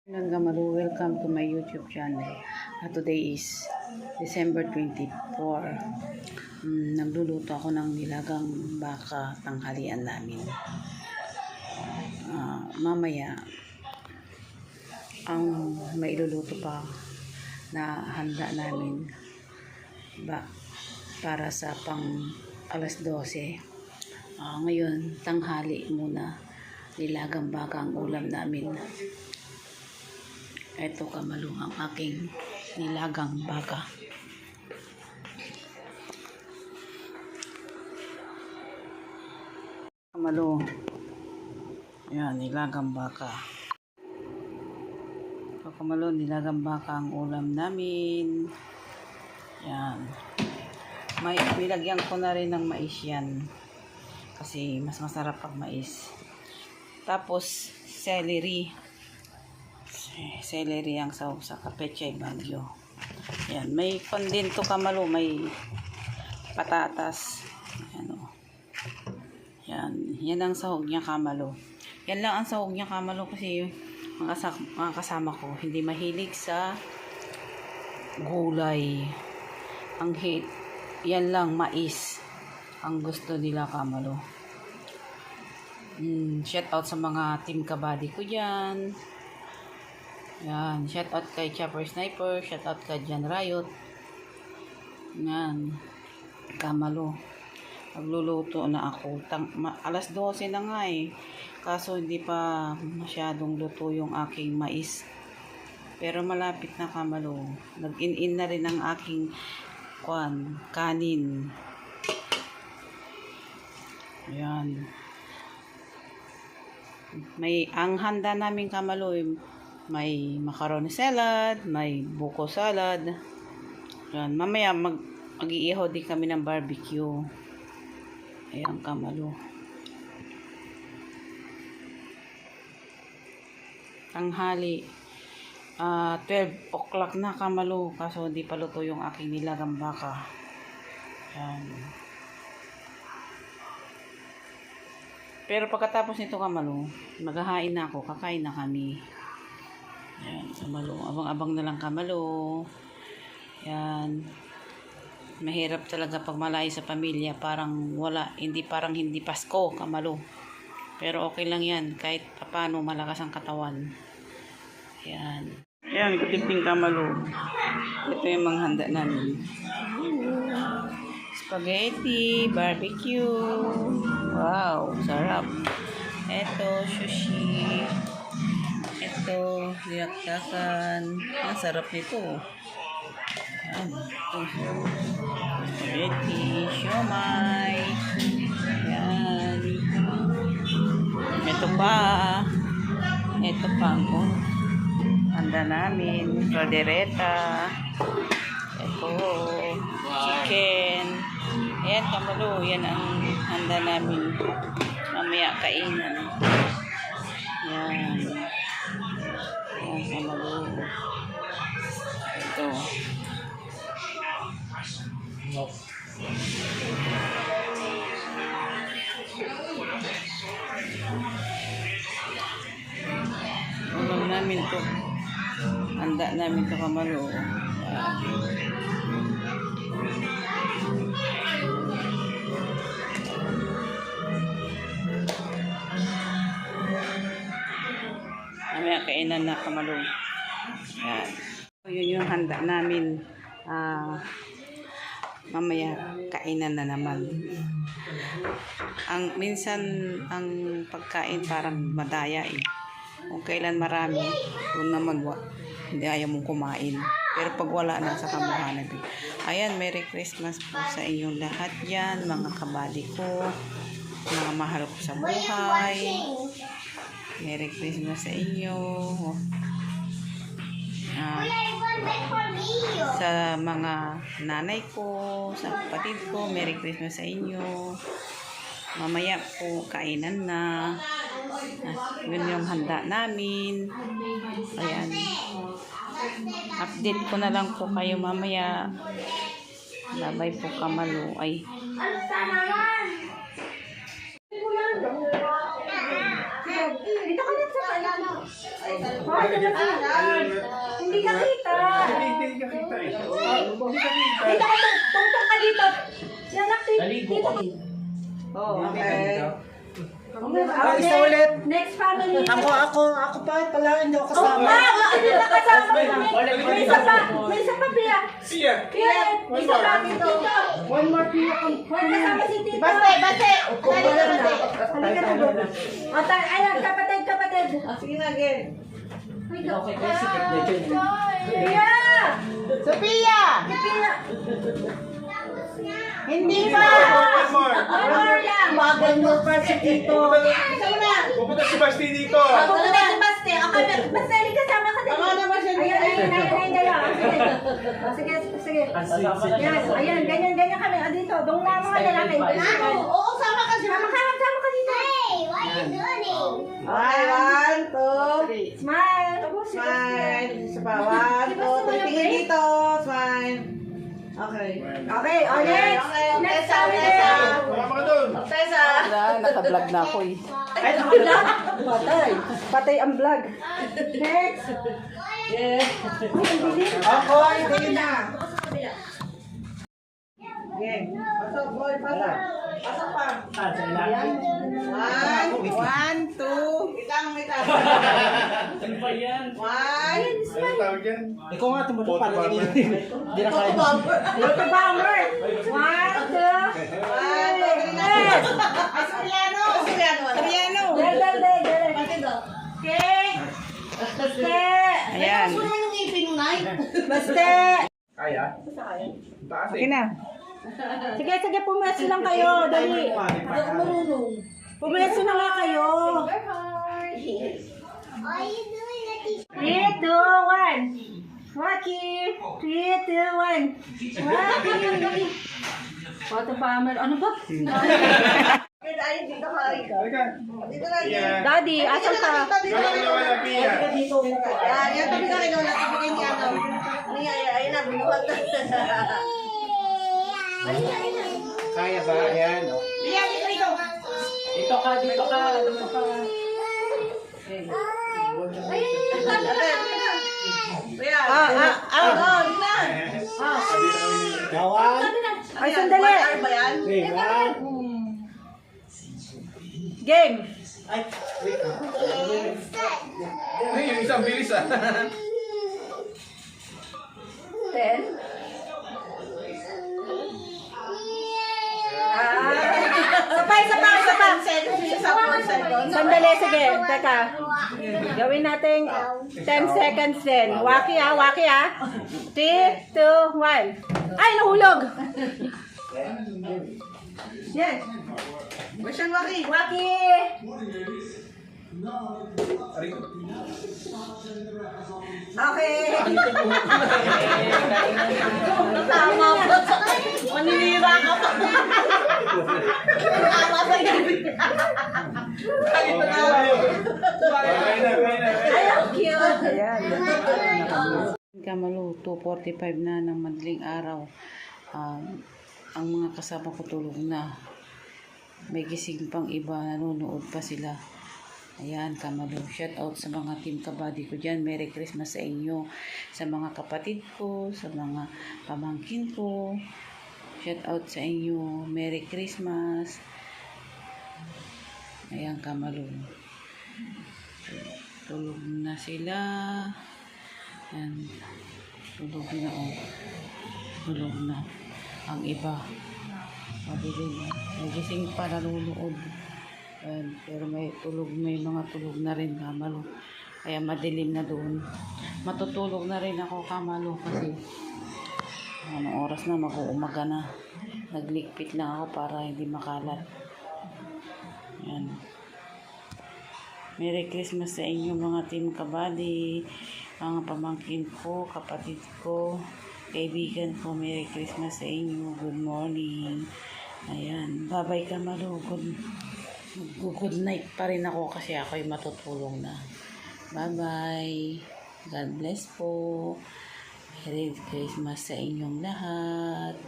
Kamalu, welcome to my YouTube channel. Today is December 24. Nagluluto ako ng nilagang baka tanghalian namin. Mamaya, ang mailuluto pa na handa namin para sa pang alas 12. Ngayon, tanghali muna. Nilagang baka ang ulam namin. Ito Kamalu, ang aking nilagang baka. Kamalu, yan, nilagang baka. Ito Kamalu, nilagang baka ang ulam namin. Yan. Nilagyan ko na rin ng mais yan. Kasi mas masarap pag mais. Tapos, celery ang sa Pechay Bagyo. Yan, may kondento Kamalu, may patatas. Yan ang sahog niya Kamalu. Yan lang ang sahog niya Kamalu kasi mga kasama ko hindi mahilig sa gulay. Yan lang, mais ang gusto nila Kamalu. Shout out sa mga team kabady ko dyan. Yan, shout out kay Chopper Sniper, shout out kay Jan Riot. Yan, Kamalu, magluluto na ako. Alas 12 na nga eh. Kaso hindi pa masyadong luto yung aking mais. Pero malapit na Kamalu. Nag-in-in na rin ang aking kanin. Yan. Ang handa namin Kamalu, may macaroni salad, may buko salad. Yan. Mamaya mag-iihaw din kami ng barbecue. Ayan Kamalu. Tanghali. 12 o'clock na Kamalu. Kaso hindi pa luto yung aking nilagang baka. Yan. Pero pagkatapos nito Kamalu, maghahain na ako, kakain na kami. Yan, Kamalu. Abang-abang na lang Kamalu. Yan. Mahirap talaga pag malayo sa pamilya. Parang hindi Pasko Kamalu. Pero okay lang yan. Kahit paano malakas ang katawan. Yan. Yan, kutiping Kamalu. Ito yung mga handa namin. Spaghetti, barbecue. Wow, sarap. Ito, sushi. Ito, dinakdakan. Ang sarap nito. Yan. Ito, spaghetti, siomay. Yan. Ito pa. Ito pa ang handa namin. Caldereta. Ito, chicken. Ayan Kamalu, yan ang handa namin. Mamaya kainan. Yan. Ayan Kamalu. Ito. Ulam namin to. Handa namin to Kamalu. Mamaya kainan na Kamalu. Yan. Yun yung handa namin. Mamaya kainan na naman. Minsan ang pagkain parang madaya eh. Kung kailan marami, kung naman hindi ayaw mong kumain. Pero pag wala na sa kamuhanan. Ayan, Merry Christmas po sa inyong lahat yan, mga kabady ko, mga mahal ko sa buhay. Merry Christmas sa inyo. Sa mga nanay ko, sa kapatid ko, Merry Christmas sa inyo. Mamaya po kainan na. Yun yung handa namin. Ayan. Update ko na lang po kayo mamaya. Labay po Kamalu. Ay. Dito ka na sa Hindi ka kita. Hindi ka kita eh. Hindi ka kita. Dito ka, tungtong ka dito. Yan, Naligo dito. ka. Oh, okay. Okay. Isa ulit. Next family. Ako pa pala, hindi ako Oh, kasama. hindi na kasama. May isa pa. May isa pa, Pia. Siya. Pia, isa pa dito. One more Pia. May kasama si Tito. Bate! Halika na doon. Ayan, kapatid. Sige na, again. Okay, kaya sikip na dyan. Pia! Sophia! Si Pia. Hindi pa! One more. One more lang. Bagal mo pa si Tito. Pupunta si Basti dito. Pupunta si Basti. Okay, Basti, halika, kasama ka din. Tama na ba siya? Ayan, kayo. Sige. Ayan, ganyan kami. Dito, doon na mga lalaki. Oo, sama ka siya. Sama ka dito. Okay, 1, 2, Smile. smile. Isa pa, 1, 2, 3. Tingin dito. Smile. Okay. Okay, next. Okay, Next Tessa, family. Tessa. Wala ka doon. Tessa. Naka-vlog na ako eh. Ay, naka-vlog? Patay ang vlog. Next. Yeah. Ako, Tingin na. Okay. Pasok, boy. Pasok. Pasok pa. One, two. Itang. Ano ba yan? One. Ano tawag yan? Ikaw nga tumulong para Photo bomber. Hindi na kaya. Photo bomber. 1, 2. One, two, three. Ay, Soriano. Soriano. Dali. Okay. Ayan. Basta. Kaya? Taas eh. Okay na. Sige, pumeso lang kayo. Dali. Pumeso na nga kayo. 3, 2, 1. Waki. 3, 2, 1. Waki. Photo bomber. Ano ba? Halika. Pia. Daddy, asan ka? Dito ka Pia. Yan, tabi ka rin. Tabi ka ni Ayun na, binuhat. Kaya ba? Ayan. Pia, dito. Dito ka. Pia. Gawan. Ay, sandali. Ba yan? Game. Ay, yung isang bilis ah. 10. Isa pa. Sandali, sige. Teka. Gawin natin 10 seconds din. Waki ah. 3, 2, 1. Ay, nahulog! Yan. Mission Waki. Waki! Okay. Tama po. Maninira ka pa. Tama sa gabi. Ay, ang cute. Ayan. Kamalu, 2:45 na ng madaling araw. Ang mga kasama ko tulog na. May gising pang iba, nanonood pa sila. Ayan, Kamalu. Shout out sa mga team kabady ko dyan. Merry Christmas sa inyo. Sa mga kapatid ko, sa mga pamangkin ko. Shout out sa inyo. Merry Christmas. Ayan, Kamalu. Tulog na sila. Ayan. Tulog na, oh. Tulog na. Ang iba. Madilim. Nagising pa, nanonood. Pero may mga tulog na rin, Kamalu. Kaya madilim na doon. Matutulog na rin ako, Kamalu, kasi anong oras na, mag-uumaga na. Naglikpit lang ako para hindi makalat. Yan. Merry Christmas sa inyo mga team kabady, mga pamangkin ko, kapatid ko, kaibigan ko. Merry Christmas sa inyo. Good morning. Ayan. Bye-bye, Kamalu. Good night pa rin ako kasi ako'y matutulog na. Bye-bye. God bless po. Merry Christmas sa inyong lahat.